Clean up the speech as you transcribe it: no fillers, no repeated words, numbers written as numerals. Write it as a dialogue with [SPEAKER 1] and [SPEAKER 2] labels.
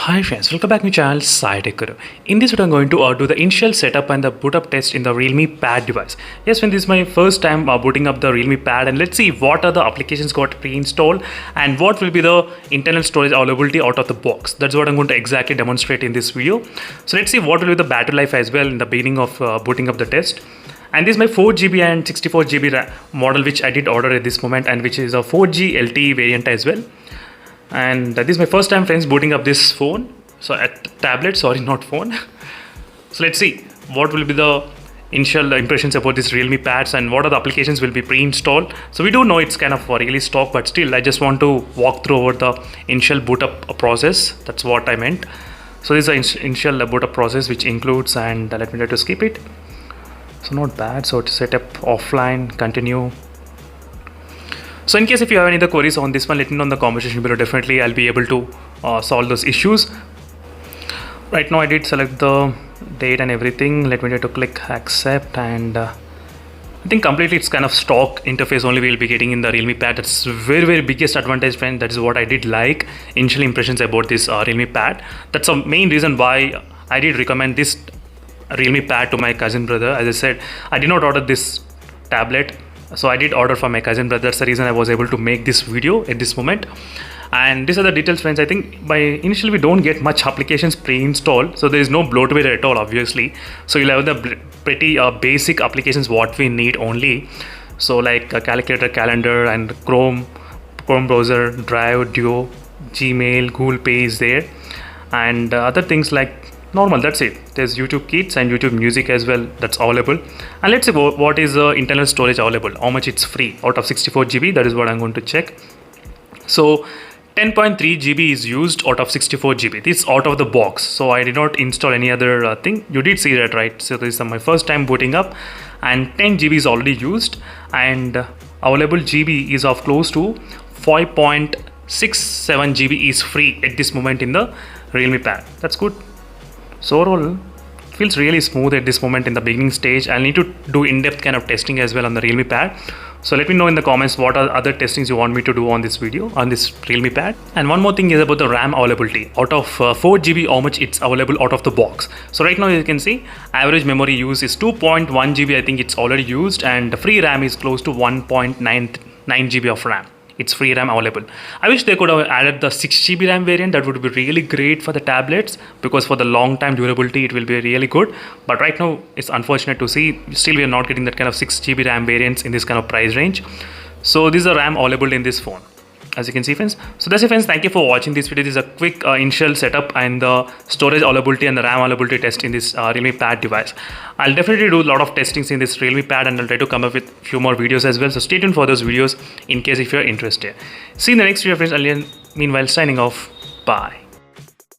[SPEAKER 1] Hi friends, welcome back to my channel Sai Tech Guru. In this video I'm going to do the initial setup and the boot up test in the Realme Pad device. Yes friends, this is my first time booting up the Realme Pad, and let's see what are the applications got pre-installed and what will be the internal storage availability out of the box. That's what I'm going to exactly demonstrate in this video. So let's see what will be the battery life as well in the beginning of booting up the test. And this is my 4GB and 64GB RAM model which I did order at this moment, and which is a 4G LTE variant as well. And this is my first time friends booting up this phone, so at tablet, sorry, not phone. So let's see what will be the initial impressions about this Realme Pads and what are the applications will be pre-installed. So we do know it's kind of really stock, but still I just want to walk through over the initial boot up process. That's what I meant. So this is the initial boot up process which includes, and let me try to skip it. So not bad. So to set up offline, continue. So in case if you have any other queries on this one, let me know in the comment section below. Definitely I'll be able to solve those issues. Right now I did select the date and everything. Let me try to click accept, and I think completely it's kind of stock interface only we'll be getting in the Realme Pad. That's very biggest advantage, friend. That is what I did like initial impressions about this Realme Pad. That's the main reason why I did recommend this Realme Pad to my cousin brother. As I said, I did not order this tablet, so I did order for my cousin brother. That's the reason I was able to make this video at this moment. And these are the details, friends. I think by initially we don't get much applications pre-installed, so there is no bloatware at all, obviously. So you'll have the pretty basic applications what we need only. So like a calculator, calendar, and Chrome browser, Drive, Duo, Gmail, Google Pay is there, and other things like normal. That's it. There's YouTube Kids and YouTube Music as well. That's available. And let's see what is the internal storage available, how much it's free out of 64GB. That is what I'm going to check. So 10.3GB is used out of 64GB. This is out of the box, so I did not install any other thing. You did see that, right? So this is my first time booting up, and 10GB is already used, and available GB is of close to 5.67GB is free at this moment in the Realme Pad. That's good. So overall, it feels really smooth at this moment in the beginning stage. I'll need to do in-depth kind of testing as well on the Realme Pad. So let me know in the comments what are other testings you want me to do on this video, on this Realme Pad. And one more thing is about the RAM availability. Out of 4GB, how much it's available out of the box. So right now you can see average memory use is 2.1GB. I think it's already used, and the free RAM is close to 1.99GB of RAM. It's free RAM available. I wish they could have added the 6GB RAM variant. That would be really great for the tablets, because for the long time durability it will be really good. But right now it's unfortunate to see still we are not getting that kind of 6GB RAM variants in this kind of price range. So these are RAM available in this phone, as you can see, friends. So that's it, friends. Thank you for watching this video. This is a quick initial setup and the storage availability and the RAM availability test in this Realme Pad device. I'll definitely do a lot of testings in this Realme Pad, and I'll try to come up with a few more videos as well. So stay tuned for those videos in case if you're interested. See you in the next video, friends. Meanwhile, signing off. Bye.